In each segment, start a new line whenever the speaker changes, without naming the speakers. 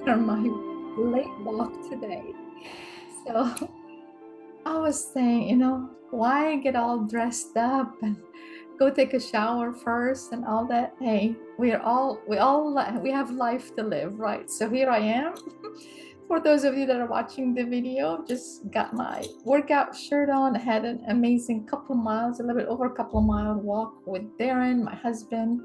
on my late walk today. So I was saying, why get all dressed up and go take a shower first and all that? Hey, we have life to live, right? So here I am. For those of you that are watching the video, just got my workout shirt on, had an amazing couple miles, a little bit over a couple of mile walk with Darren, my husband.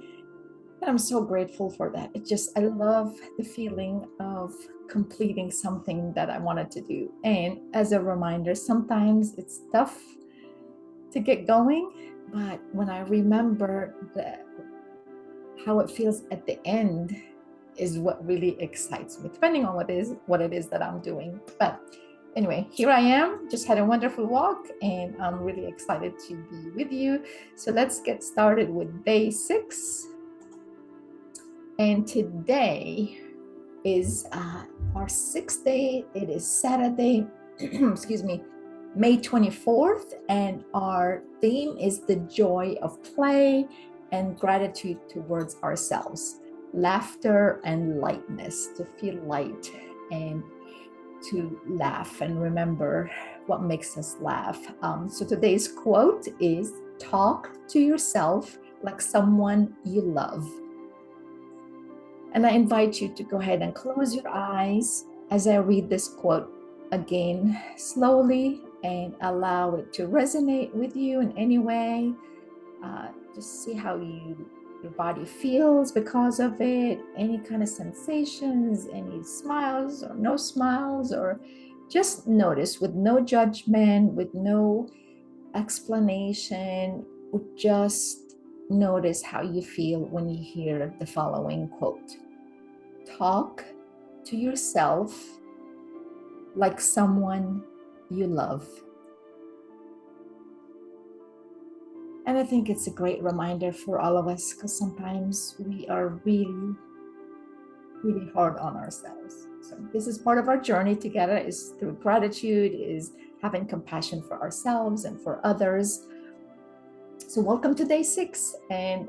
And I'm so grateful for that. I love the feeling of completing something that I wanted to do. And as a reminder, sometimes it's tough to get going, but when I remember that how it feels at the end is what really excites me, depending on what it is that I'm doing. But anyway, here I am, just had a wonderful walk, and I'm really excited to be with you. So let's get started with day 6. And today is our 6th day. It is Saturday, excuse me, May 24th, and our theme is the joy of play and gratitude towards ourselves, laughter and lightness, to feel light and to laugh and remember what makes us laugh. So today's quote is, "Talk to yourself like someone you love." And I invite you to go ahead and close your eyes as I read this quote again slowly and allow it to resonate with you in any way. Just see how your body feels because of it, any kind of sensations, any smiles or no smiles, or just notice with no judgment, with no explanation, just notice how you feel when you hear the following quote. Talk to yourself like someone you love. And I think it's a great reminder for all of us, because sometimes we are really, really hard on ourselves. So this is part of our journey together, is through gratitude, is having compassion for ourselves and for others. So welcome to day 6, and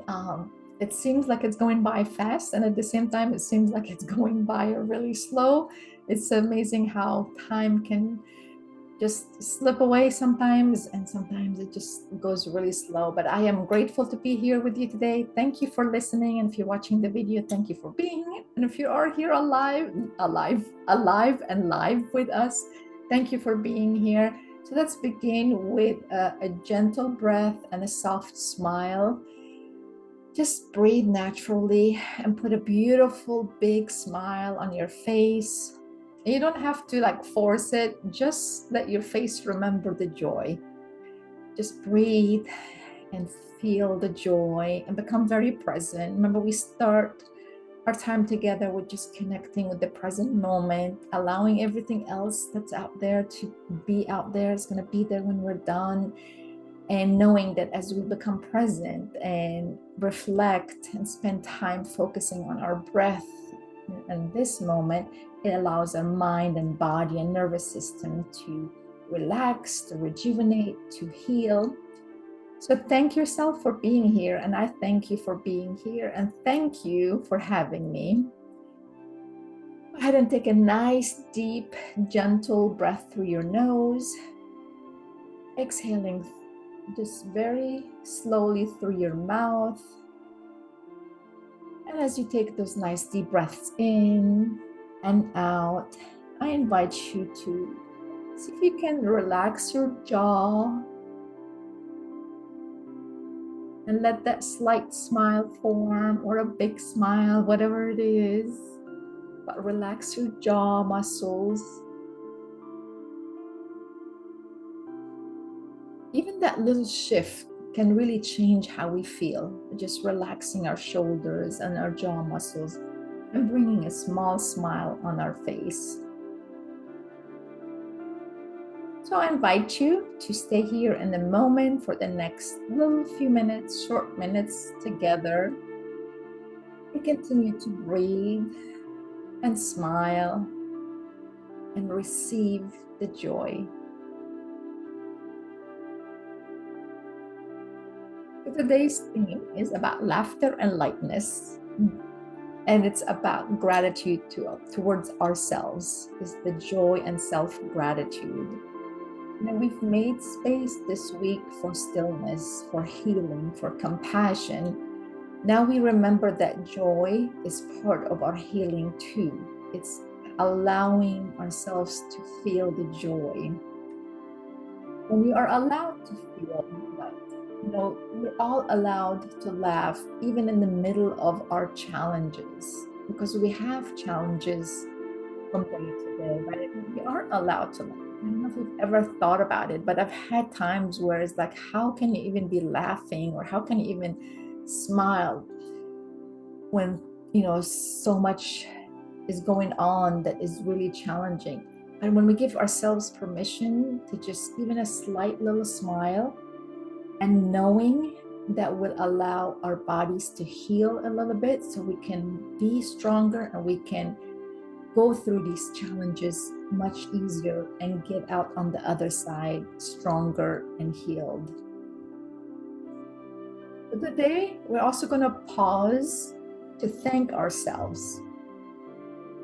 it seems like it's going by fast, and at the same time it seems like it's going by really slow. It's amazing how time can just slip away sometimes, and sometimes it just goes really slow. But I am grateful to be here with you today. Thank you for listening, and if you're watching the video, thank you for being here. And if you are here alive and live with us, thank you for being here. So let's begin with a gentle breath and a soft smile. Just breathe naturally and put a beautiful big smile on your face. You don't have to force it. Just let your face remember the joy. Just breathe and feel the joy and become very present. Remember, we start our time together with just connecting with the present moment, allowing everything else that's out there to be out there. It's going to be there when we're done. And knowing that as we become present and reflect and spend time focusing on our breath in this moment, it allows our mind and body and nervous system to relax, to rejuvenate, to heal. So thank yourself for being here, and I thank you for being here, and thank you for having me. Go ahead and take a nice, deep, gentle breath through your nose, exhaling just very slowly through your mouth. And as you take those nice deep breaths in and out, I invite you to see if you can relax your jaw and let that slight smile form, or a big smile, whatever it is. But relax your jaw muscles. Even that little shift can really change how we feel. Just relaxing our shoulders and our jaw muscles and bringing a small smile on our face. So I invite you to stay here in the moment for the next little few minutes, short minutes together. We continue to breathe and smile and receive the joy. Today's theme is about laughter and lightness. And it's about gratitude towards ourselves, is the joy and self-gratitude. We've made space this week for stillness, for healing, for compassion. Now we remember that joy is part of our healing too. It's allowing ourselves to feel the joy. And we are allowed to feel that, we're all allowed to laugh even in the middle of our challenges, because we have challenges from day to day, but we aren't allowed to laugh. I don't know if you've ever thought about it, but I've had times where it's like, how can you even be laughing, or how can you even smile when, so much is going on that is really challenging? And when we give ourselves permission to just even a slight little smile, and knowing that will allow our bodies to heal a little bit, so we can be stronger and we can go through these challenges much easier and get out on the other side stronger and healed. But today, we're also going to pause to thank ourselves.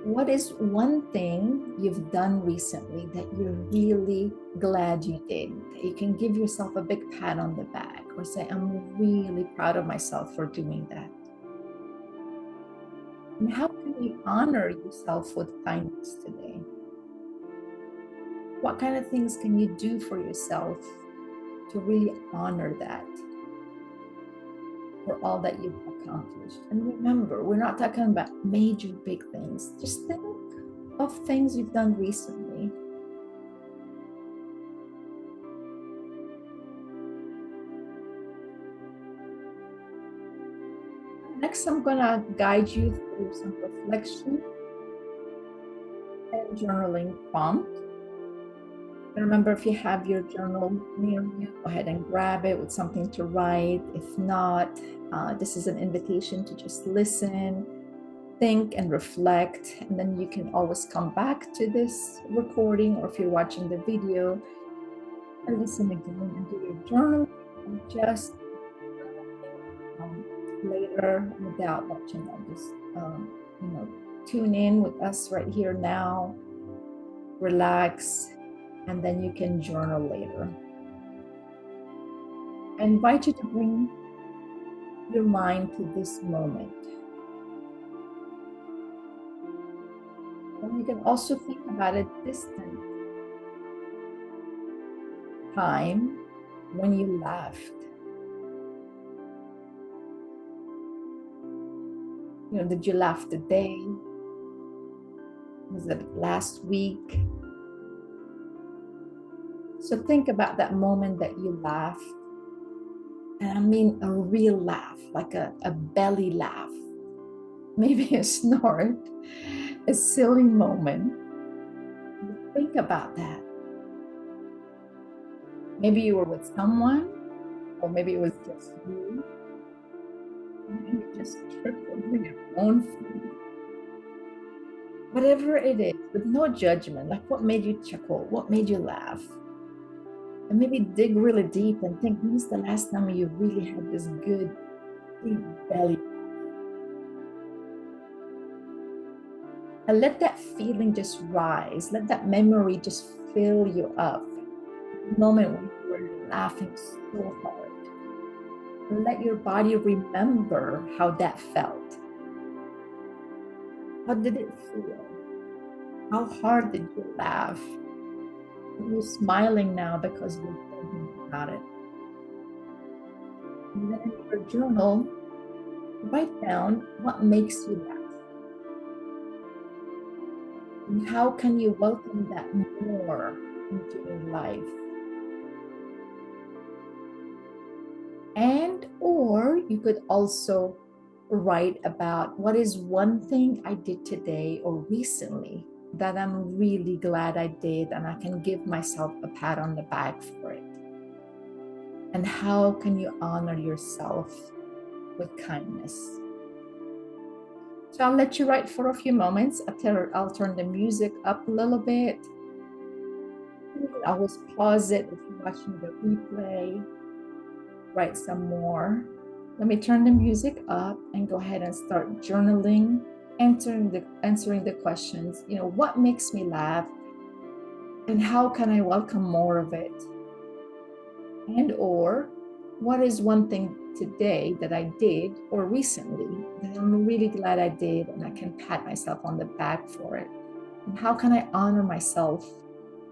What is one thing you've done recently that you're really glad you did? That you can give yourself a big pat on the back, or say, I'm really proud of myself for doing that. And how can you honor yourself with kindness today? What kind of things can you do for yourself to really honor that, for all that you've accomplished? And remember, we're not talking about major big things. Just think of things you've done recently. Next, I'm going to guide you through some reflection and journaling prompt. And remember, if you have your journal near you, go ahead and grab it with something to write. If not, this is an invitation to just listen, think, and reflect. And then you can always come back to this recording, or if you're watching the video, and listen again and do your journal, and just later without watching. I'll just tune in with us right here now, relax, and then you can journal later. I invite you to bring your mind to this moment. And you can also think about a distant time when you laughed. Did you laugh today? Was it last week? So think about that moment that you laughed. And I mean a real laugh, like a belly laugh. Maybe a snort, a silly moment. Think about that. Maybe you were with someone, or maybe it was just you. Maybe you just tripped over your own feet. Whatever it is, with no judgment, like what made you chuckle? What made you laugh? And maybe dig really deep and think, when was the last time you really had this good, deep belly? And let that feeling just rise. Let that memory just fill you up. The moment when you were laughing so hard. And let your body remember how that felt. How did it feel? How hard did you laugh? You're smiling now because you're thinking about it. And then in your journal, write down what makes you laugh. And how can you welcome that more into your life? And or you could also write about, what is one thing I did today or recently that I'm really glad I did, and I can give myself a pat on the back for it. And how can you honor yourself with kindness? So I'll let you write for a few moments. I'll turn the music up a little bit. You can always pause it if you're watching the replay. Write some more. Let me turn the music up and go ahead and start journaling, answering the questions. What makes me laugh, and how can I welcome more of it? And or what is one thing today that I did or recently that I'm really glad I did and I can pat myself on the back for it? And how can I honor myself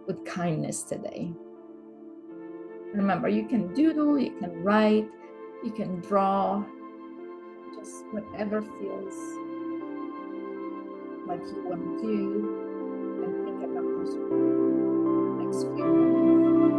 with kindness today? Remember, you can doodle, you can write, you can draw, just whatever feels like you want to do, and think about those next few moments.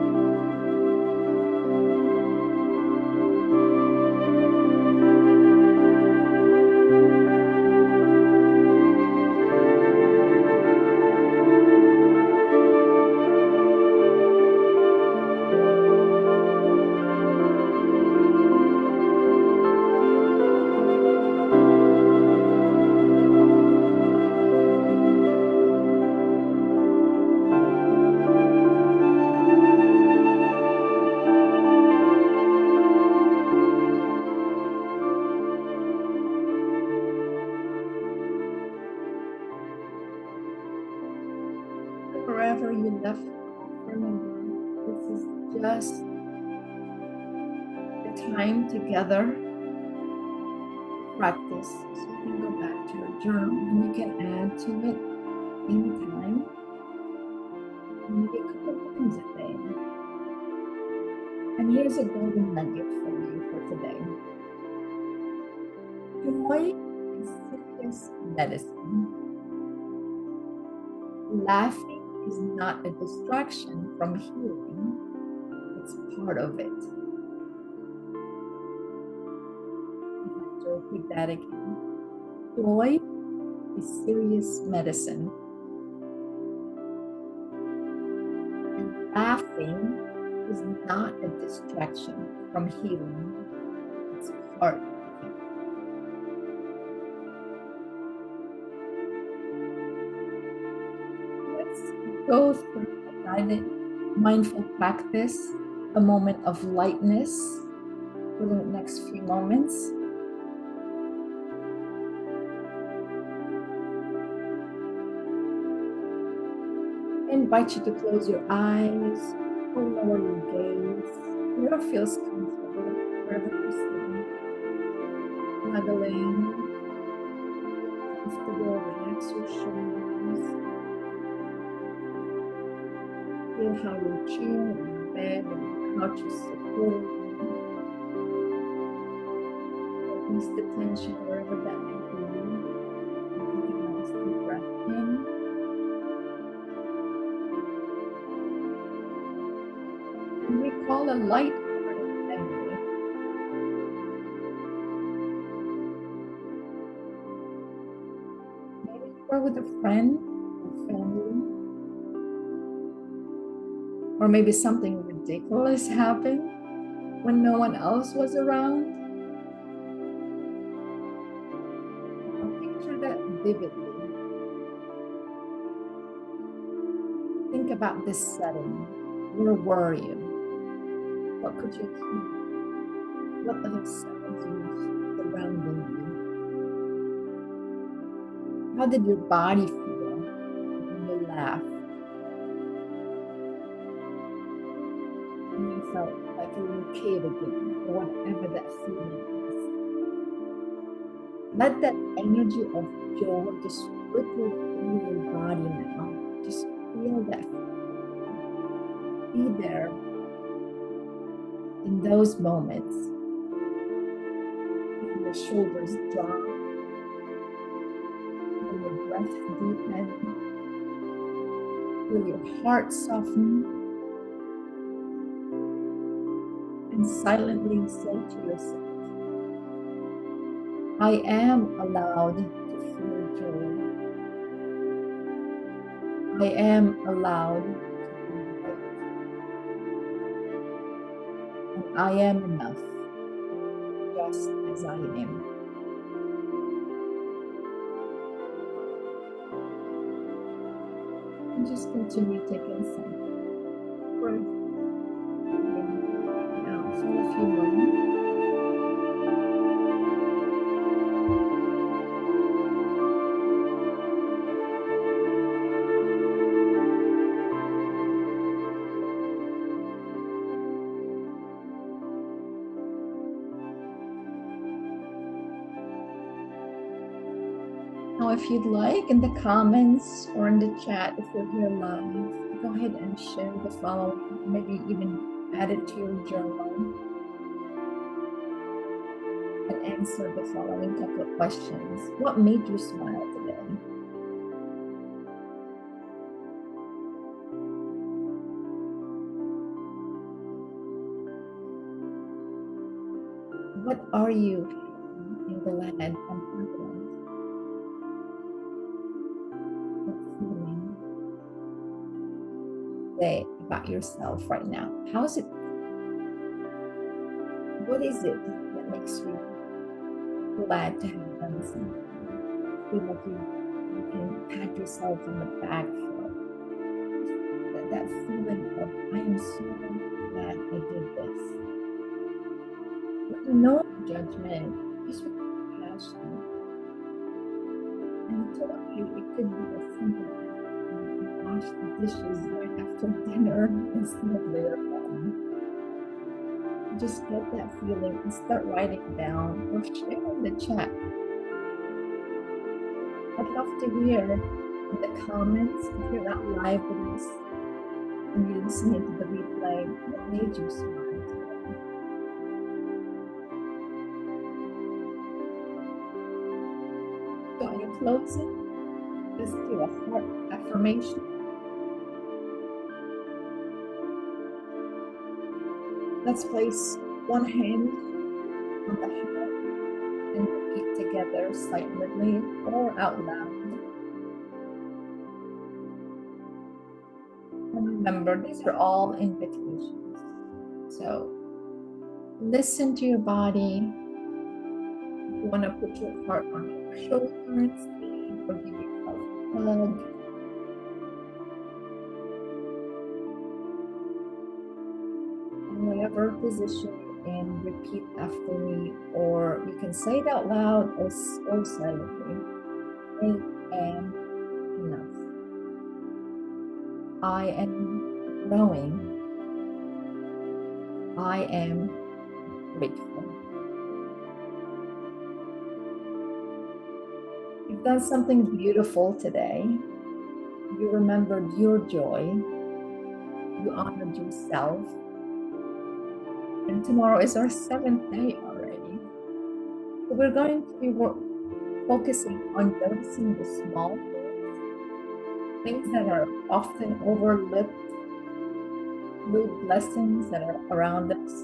Wherever you left off, remember, this is just the time together to practice. So you can go back to your journal and you can add to it anytime, maybe a couple of times a day. And here's a golden nugget for you for today. Joy is serious medicine. Laughing is not a distraction from healing, it's part of it. I'd like to repeat that again. Joy is serious medicine. And laughing is not a distraction from healing, it's part of it. Let's go through a guided mindful practice, a moment of lightness for the next few moments. I invite you to close your eyes or lower your gaze, whatever feels comfortable, wherever you're sitting, snuggling, comfortable, relax your shoulders. Feel how your chair or your bed or your couch is supporting you. Release the tension wherever that may be. And take a nice deep breath in. And recall a light-hearted memory. Maybe you were with a friend or family, or maybe something ridiculous happened when no one else was around. Now picture that vividly. Think about this setting. Where were you? What could you hear? What other sounds were surrounding you? How did your body feel when you laughed? When you felt like a little kid again, or whatever that feeling is. Let that energy of joy just ripple through your body now. Just feel that. Be there in those moments. Feel your shoulders drop. Feel your breath deepen. Feel your heart soften. And silently say to yourself, I am allowed to feel joy. I am allowed to be great. And I am enough, just as I am. And just continue taking some breath. Now for a few moments. Now, if you'd like, in the comments or in the chat, if you're here live, go ahead and share the following, maybe even add it to your journal and answer the following couple of questions. What made you smile today? What are you feeling glad and confident? What feeling say about yourself right now? How is it? What is it that makes you glad to have done something? Feel like you can pat yourself on the back for that feeling of, I am so glad I did this. With no judgment, just with compassion. And totally, it could be as simple as you wash the dishes right after dinner instead of later on. Just get that feeling and start writing it down or share in the chat. I'd love to hear in the comments if you're not live with us and you're listening to the replay, what made you smile today? So in closing, let's do a heart affirmation. Let's place one hand on the heart and repeat together silently or out loud. And remember, these are all invitations. So listen to your body. If you want to put your heart on your shoulders or give yourself a hug. In whatever position you're in, repeat after me, or you can say it out loud or silently. I am enough. I am growing. I am grateful. You've done something beautiful today. You remembered your joy. You honored yourself. And tomorrow is our 7th day already. So we're going to be focusing on noticing the small things that are often overlooked, little blessings that are around us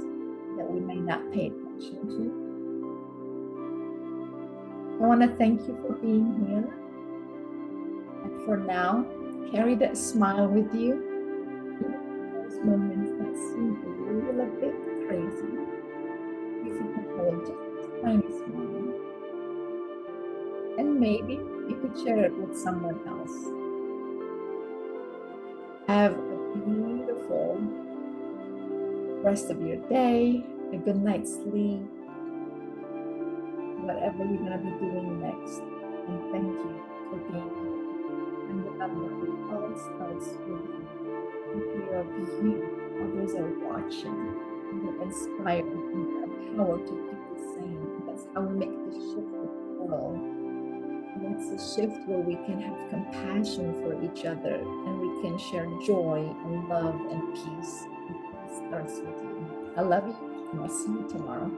that we may not pay attention to. I want to thank you for being here. And for now, carry that smile with you. In those moments that seem a little bit crazy, you can hold just a tiny smile. And maybe you could share it with someone else. Have a beautiful rest of your day, a good night's sleep, whatever you're going to be doing next. And thank you for being here. And remember, it all starts with you. Take care of you. Others are watching. You're inspired and you're empowered to do the same. That's how we make the shift with the world. And it's a shift where we can have compassion for each other and we can share joy and love and peace. It starts with you. I love you and I'll see you tomorrow.